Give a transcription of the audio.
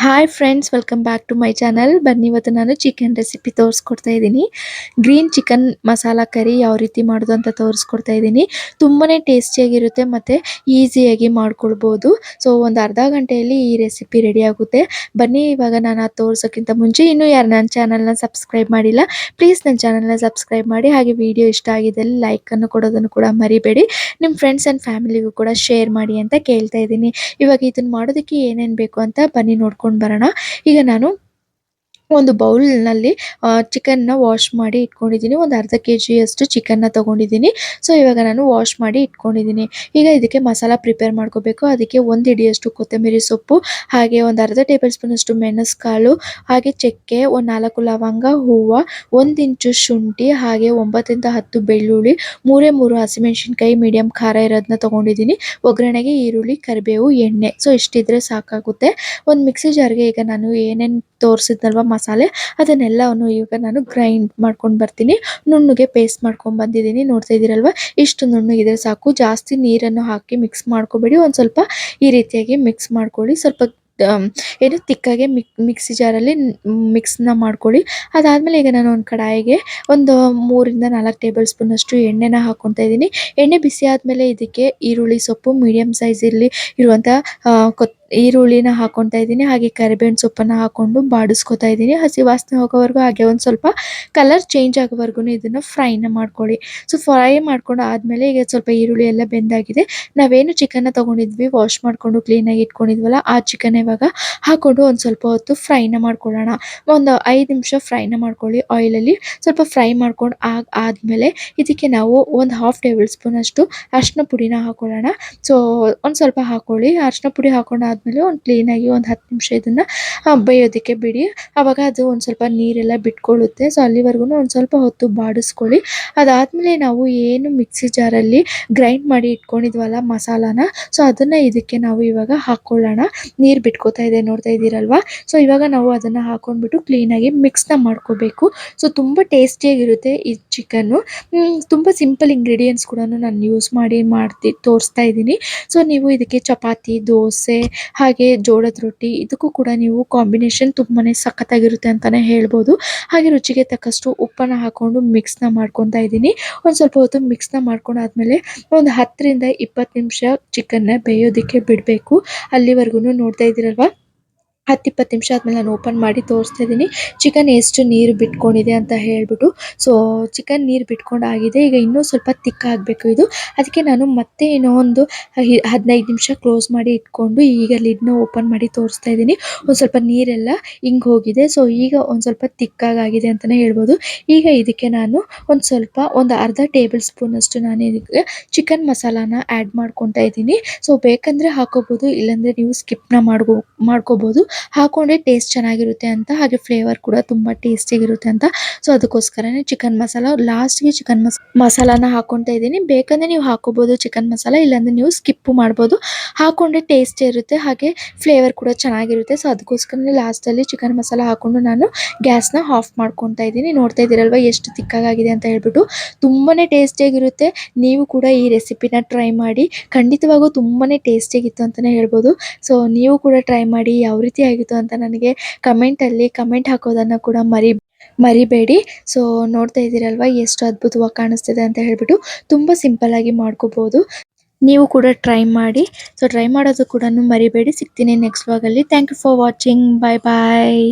Hi friends, welcome back to my channel. ಬನ್ನಿ, ಇವತ್ತು ನಾನು ಚಿಕನ್ ರೆಸಿಪಿ ತೋರಿಸ್ಕೊಡ್ತಾ ಇದ್ದೀನಿ. ಗ್ರೀನ್ ಚಿಕನ್ ಮಸಾಲಾ ಕರಿ ಯಾವ ರೀತಿ ಮಾಡೋದು ಅಂತ ತೋರಿಸ್ಕೊಡ್ತಾ ಇದ್ದೀನಿ. ತುಂಬಾ ಟೇಸ್ಟಿಯಾಗಿರುತ್ತೆ ಮತ್ತು ಈಸಿಯಾಗಿ ಮಾಡ್ಕೊಳ್ಬೋದು. ಸೊ ಒಂದು ಅರ್ಧ ಗಂಟೆಯಲ್ಲಿ ಈ ರೆಸಿಪಿ ರೆಡಿ ಆಗುತ್ತೆ. ಬನ್ನಿ, ಇವಾಗ ನಾನು ಅದು ತೋರ್ಸೋಕ್ಕಿಂತ ಮುಂಚೆ ಇನ್ನೂ ಯಾರು ನನ್ನ ಚಾನಲ್ನ ಸಬ್ಸ್ಕ್ರೈಬ್ ಮಾಡಿಲ್ಲ, ಪ್ಲೀಸ್ ನನ್ನ ಚಾನಲ್ನ ಸಬ್ಸ್ಕ್ರೈಬ್ ಮಾಡಿ. ಹಾಗೆ ವಿಡಿಯೋ ಇಷ್ಟ ಆಗಿದ್ದಲ್ಲಿ ಲೈಕನ್ನು ಕೊಡೋದನ್ನು ಕೂಡ ಮರಿಬೇಡಿ. ನಿಮ್ಮ ಫ್ರೆಂಡ್ಸ್ ಆ್ಯಂಡ್ ಫ್ಯಾಮಿಲಿಗೂ ಕೂಡ ಶೇರ್ ಮಾಡಿ ಅಂತ ಕೇಳ್ತಾ ಇದ್ದೀನಿ. ಇವಾಗ ಇದನ್ನು ಮಾಡೋದಕ್ಕೆ ಏನೇನು ಬೇಕು ಅಂತ ಬನ್ನಿ ನೋಡ್ಕೊಂಡು ಬರೋಣ. ಈಗ ನಾನು ಒಂದು ಬೌಲ್ನಲ್ಲಿ ಚಿಕನ್ನ ವಾಶ್ ಮಾಡಿ ಇಟ್ಕೊಂಡಿದ್ದೀನಿ. ಒಂದು ಅರ್ಧ ಕೆಜಿಯಷ್ಟು ಚಿಕನ್ನ ತೊಗೊಂಡಿದ್ದೀನಿ. ಸೊ ಇವಾಗ ನಾನು ವಾಶ್ ಮಾಡಿ ಇಟ್ಕೊಂಡಿದ್ದೀನಿ. ಈಗ ಇದಕ್ಕೆ ಮಸಾಲ ಪ್ರಿಪೇರ್ ಮಾಡ್ಕೋಬೇಕು. ಅದಕ್ಕೆ 1 ಹಿಡಿಯಷ್ಟು ಕೊತ್ತಂಬರಿ ಸೊಪ್ಪು, ಹಾಗೆ ಒಂದು ಅರ್ಧ ಟೇಬಲ್ ಸ್ಪೂನಷ್ಟು ಮೆಣಸುಕಾಳು, ಹಾಗೆ ಚಕ್ಕೆ, ಒಂದು 4 ಲವಂಗ, ಹೂವು, 1 ಇಂಚು ಶುಂಠಿ, ಹಾಗೆ 9ರಿಂದ 10 ಬೆಳ್ಳುಳ್ಳಿ, 3 ಹಸಿಮೆಣಸಿನ್ಕಾಯಿ ಮೀಡಿಯಂ ಖಾರ ಇರೋದನ್ನ ತೊಗೊಂಡಿದ್ದೀನಿ. ಒಗ್ಗರಣೆಗೆ ಈರುಳ್ಳಿ, ಕರಿಬೇವು, ಎಣ್ಣೆ. ಸೊ ಇಷ್ಟಿದ್ರೆ ಸಾಕಾಗುತ್ತೆ. ಒಂದು ಮಿಕ್ಸಿ ಜಾರ್ಗೆ ಈಗ ನಾನು ಏನೇನು ತೋರಿಸಿದ್ನಲ್ವ ಮಸಾಲೆ, ಅದನ್ನೆಲ್ಲವನ್ನು ಈಗ ನಾನು ಗ್ರೈಂಡ್ ಮಾಡ್ಕೊಂಡು ಬರ್ತೀನಿ. ನುಣ್ಣಗೆ ಪೇಸ್ಟ್ ಮಾಡ್ಕೊಂಡು ಬಂದಿದ್ದೀನಿ. ನೋಡ್ತಾ ಇದ್ದೀರಲ್ವ, ಇಷ್ಟು ನುಣ್ಣಗಿದ್ರೆ ಸಾಕು. ಜಾಸ್ತಿ ನೀರನ್ನು ಹಾಕಿ ಮಿಕ್ಸ್ ಮಾಡ್ಕೋಬೇಡಿ. ಒಂದು ಸ್ವಲ್ಪ ಈ ರೀತಿಯಾಗಿ ಮಿಕ್ಸ್ ಮಾಡ್ಕೊಳ್ಳಿ. ಸ್ವಲ್ಪ ಏನು ತಿಕ್ಕಾಗೆ ಮಿಕ್ಸಿ ಜಾರಲ್ಲಿ ಮಿಕ್ಸ್ನ ಮಾಡ್ಕೊಳ್ಳಿ. ಅದಾದಮೇಲೆ ಈಗ ನಾನು ಒಂದು ಕಡಾಯಿಗೆ ಒಂದು 3ರಿಂದ 4 ಟೇಬಲ್ ಸ್ಪೂನಷ್ಟು ಎಣ್ಣೆನ ಹಾಕ್ಕೊತಾ ಇದ್ದೀನಿ. ಎಣ್ಣೆ ಬಿಸಿ ಆದಮೇಲೆ ಇದಕ್ಕೆ ಈರುಳ್ಳಿ ಸೊಪ್ಪು, ಮೀಡಿಯಮ್ ಸೈಜಲ್ಲಿ ಇರುವಂಥ ಈರುಳ್ಳಿನ ಹಾಕ್ಕೊತಾ ಇದ್ದೀನಿ. ಹಾಗೆ ಕರಿಬೇವಿನ ಸೊಪ್ಪನ್ನು ಹಾಕ್ಕೊಂಡು ಬಾಡಿಸ್ಕೊತಾ ಇದ್ದೀನಿ. ಹಸಿ ವಾಸನೆ ಹೋಗೋವರೆಗೂ, ಹಾಗೆ ಒಂದು ಸ್ವಲ್ಪ ಕಲರ್ ಚೇಂಜ್ ಆಗೋವರೆಗೂ ಇದನ್ನು ಫ್ರೈನ ಮಾಡ್ಕೊಳ್ಳಿ. ಸೊ ಫ್ರೈ ಮಾಡ್ಕೊಂಡು ಆದಮೇಲೆ ಈಗ ಸ್ವಲ್ಪ ಈರುಳ್ಳಿ ಎಲ್ಲ ಬೆಂದಾಗಿದೆ. ನಾವೇನು ಚಿಕನ್ನ ತೊಗೊಂಡಿದ್ವಿ, ವಾಶ್ ಮಾಡಿಕೊಂಡು ಕ್ಲೀನಾಗಿ ಇಟ್ಕೊಂಡಿದ್ವಲ್ಲ, ಆ ಚಿಕನ್ ಇವಾಗ ಹಾಕ್ಕೊಂಡು ಒಂದು ಸ್ವಲ್ಪ ಹೊತ್ತು ಫ್ರೈನ ಮಾಡ್ಕೊಳ್ಳೋಣ. ಒಂದು 5 ನಿಮಿಷ ಫ್ರೈನ ಮಾಡ್ಕೊಳ್ಳಿ ಆಯಿಲಲ್ಲಿ. ಸ್ವಲ್ಪ ಫ್ರೈ ಮಾಡ್ಕೊಂಡು ಆದಮೇಲೆ ಇದಕ್ಕೆ ನಾವು ಒಂದು ½ ಟೇಬಲ್ ಸ್ಪೂನಷ್ಟು ಅರಿಶಿನ ಪುಡಿನ ಹಾಕ್ಕೊಳ್ಳೋಣ. ಸೊ ಒಂದು ಸ್ವಲ್ಪ ಹಾಕ್ಕೊಳ್ಳಿ. ಅರಿಶಿನ ಪುಡಿ ಹಾಕ್ಕೊಂಡು ಆದಮೇಲೆ ಒಂದು ಕ್ಲೀನಾಗಿ ಒಂದು 10 ನಿಮಿಷ ಇದನ್ನು ಬೇಯೋದಕ್ಕೆ ಬಿಡಿ. ಆವಾಗ ಅದು ಒಂದು ಸ್ವಲ್ಪ ನೀರೆಲ್ಲ ಬಿಟ್ಕೊಳ್ಳುತ್ತೆ. ಸೊ ಅಲ್ಲಿವರೆಗೂ ಒಂದು ಸ್ವಲ್ಪ ಹೊತ್ತು ಬಾಡಿಸ್ಕೊಳ್ಳಿ. ಅದಾದಮೇಲೆ ನಾವು ಏನು ಮಿಕ್ಸಿ ಜಾರಲ್ಲಿ ಗ್ರೈಂಡ್ ಮಾಡಿ ಇಟ್ಕೊಂಡಿದ್ವಲ್ಲ ಮಸಾಲಾನ, ಸೊ ಅದನ್ನು ಇದಕ್ಕೆ ನಾವು ಇವಾಗ ಹಾಕ್ಕೊಳ್ಳೋಣ. ನೀರು ಬಿಟ್ಕೋತಾ ಇದೆ, ನೋಡ್ತಾ ಇದ್ದೀರಲ್ವ. ಸೊ ಇವಾಗ ನಾವು ಅದನ್ನು ಹಾಕ್ಕೊಂಡ್ಬಿಟ್ಟು ಕ್ಲೀನಾಗಿ ಮಿಕ್ಸ್ನ ಮಾಡ್ಕೋಬೇಕು. ಸೊ ತುಂಬ ಟೇಸ್ಟಿಯಾಗಿರುತ್ತೆ ಈ ಚಿಕನ್ನು. ತುಂಬ ಸಿಂಪಲ್ ಇಂಗ್ರೀಡಿಯೆಂಟ್ಸ್ ಕೂಡ ನಾನು ಯೂಸ್ ಮಾಡಿ ತೋರಿಸ್ತಾ ಇದ್ದೀನಿ. ಸೊ ನೀವು ಇದಕ್ಕೆ ಚಪಾತಿ, ದೋಸೆ, ಹಾಗೆ ಜೋಳದ ರೊಟ್ಟಿ, ಇದಕ್ಕೂ ಕೂಡ ನೀವು ಕಾಂಬಿನೇಷನ್ ತುಂಬಾ ಸಖತ್ತಾಗಿರುತ್ತೆ ಅಂತಲೇ ಹೇಳ್ಬೋದು. ಹಾಗೆ ರುಚಿಗೆ ತಕ್ಕಷ್ಟು ಉಪ್ಪನ್ನು ಹಾಕ್ಕೊಂಡು ಮಿಕ್ಸ್ನ ಮಾಡ್ಕೊತಾ ಇದ್ದೀನಿ. ಒಂದು ಸ್ವಲ್ಪ ಹೊತ್ತು ಮಿಕ್ಸ್ನ ಮಾಡ್ಕೊಂಡಾದ್ಮೇಲೆ ಒಂದು 10ರಿಂದ 20 ನಿಮಿಷ ಚಿಕನ್ನ ಬೇಯೋದಕ್ಕೆ ಬಿಡಬೇಕು. ಅಲ್ಲಿವರೆಗೂ ನೋಡ್ತಾ ಇದ್ದೀರಲ್ವ, 10-20 ನಿಮಿಷ ಆದಮೇಲೆ ನಾನು ಓಪನ್ ಮಾಡಿ ತೋರಿಸ್ತಾ ಇದ್ದೀನಿ ಚಿಕನ್ ಎಷ್ಟು ನೀರು ಬಿಟ್ಕೊಂಡಿದೆ ಅಂತ ಹೇಳ್ಬಿಟ್ಟು. ಸೊ ಚಿಕನ್ ನೀರು ಬಿಟ್ಕೊಂಡಾಗಿದೆ. ಈಗ ಇನ್ನೂ ಸ್ವಲ್ಪ ತಿಕ್ಕಾಗಬೇಕು ಇದು. ಅದಕ್ಕೆ ನಾನು ಮತ್ತೆ ಇನ್ನೂ ಒಂದು 15 ನಿಮಿಷ ಕ್ಲೋಸ್ ಮಾಡಿ ಇಟ್ಕೊಂಡು ಈಗ ಲಿಡ್ನ ಓಪನ್ ಮಾಡಿ ತೋರಿಸ್ತಾ ಇದ್ದೀನಿ. ಒಂದು ಸ್ವಲ್ಪ ನೀರೆಲ್ಲ ಹಿಂಗೆ ಹೋಗಿದೆ. ಸೊ ಈಗ ಒಂದು ಸ್ವಲ್ಪ ತಿಕ್ಕಾಗಿದೆ ಅಂತಲೇ ಹೇಳ್ಬೋದು. ಈಗ ಇದಕ್ಕೆ ನಾನು ಒಂದು ಅರ್ಧ ಟೇಬಲ್ ಸ್ಪೂನಷ್ಟು ನಾನು ಇದಕ್ಕೆ ಚಿಕನ್ ಮಸಾಲಾನ ಆ್ಯಡ್ ಮಾಡ್ಕೊತಾ ಇದ್ದೀನಿ. ಸೊ ಬೇಕಂದರೆ ಹಾಕೋಬೋದು, ಇಲ್ಲಾಂದರೆ ನೀವು ಸ್ಕಿಪ್ನ ಮಾಡ್ಕೋಬೋದು. ಹಾಕೊಂಡ್ರೆ ಟೇಸ್ಟ್ ಚೆನ್ನಾಗಿರುತ್ತೆ ಅಂತ, ಹಾಗೆ ಫ್ಲೇವರ್ ಕೂಡ ತುಂಬ ಟೇಸ್ಟಿಯಾಗಿರುತ್ತೆ ಅಂತ. ಸೊ ಅದಕ್ಕೋಸ್ಕರನೇ ಚಿಕನ್ ಮಸಾಲ ಲಾಸ್ಟ್ಗೆ ಮಸಾಲಾನ ಹಾಕ್ಕೊತಾ ಇದ್ದೀನಿ. ಬೇಕಂದರೆ ನೀವು ಹಾಕೋಬೋದು ಚಿಕನ್ ಮಸಾಲ, ಇಲ್ಲಾಂದರೆ ನೀವು ಸ್ಕಿಪ್ಪು ಮಾಡ್ಬೋದು. ಹಾಕೊಂಡ್ರೆ ಟೇಸ್ಟ್ ಇರುತ್ತೆ, ಹಾಗೆ ಫ್ಲೇವರ್ ಕೂಡ ಚೆನ್ನಾಗಿರುತ್ತೆ. ಸೊ ಅದಕ್ಕೋಸ್ಕರನೇ ಲಾಸ್ಟಲ್ಲಿ ಚಿಕನ್ ಮಸಾಲ ಹಾಕ್ಕೊಂಡು ನಾನು ಗ್ಯಾಸ್ನ ಆಫ್ ಮಾಡ್ಕೊತಾ ಇದ್ದೀನಿ. ನೋಡ್ತಾ ಇದ್ದೀರಲ್ವ ಎಷ್ಟು ತಿಕ್ಕಾಗಿದೆ ಅಂತ ಹೇಳ್ಬಿಟ್ಟು. ತುಂಬಾ ಟೇಸ್ಟಿಯಾಗಿರುತ್ತೆ. ನೀವು ಕೂಡ ಈ ರೆಸಿಪಿನ ಟ್ರೈ ಮಾಡಿ. ಖಂಡಿತವಾಗೂ ತುಂಬಾ ಟೇಸ್ಟಿಯಾಗಿತ್ತು ಅಂತಲೇ ಹೇಳ್ಬೋದು. ಸೊ ನೀವು ಕೂಡ ಟ್ರೈ ಮಾಡಿ. ಯಾವ ರೀತಿ ಆಗಿತ್ತು ಅಂತ ನನಗೆ ಕಮೆಂಟಲ್ಲಿ ಕಮೆಂಟ್ ಹಾಕೋದನ್ನು ಕೂಡ ಮರಿಬೇಡಿ. ಸೊ ನೋಡ್ತಾ ಇದ್ದೀರಲ್ವ ಎಷ್ಟು ಅದ್ಭುತವಾಗಿ ಕಾಣಿಸ್ತಿದೆ ಅಂತ ಹೇಳ್ಬಿಟ್ಟು. ತುಂಬ ಸಿಂಪಲ್ಲಾಗಿ ಮಾಡ್ಕೋಬೋದು. ನೀವು ಕೂಡ ಟ್ರೈ ಮಾಡಿ. ಸೊ ಟ್ರೈ ಮಾಡೋದು ಕೂಡ ಮರಿಬೇಡಿ. ಸಿಗ್ತೀನಿ ನೆಕ್ಸ್ಟ್ ವ್ಲಾಗಲ್ಲಿ. Thank you for watching. Bye bye.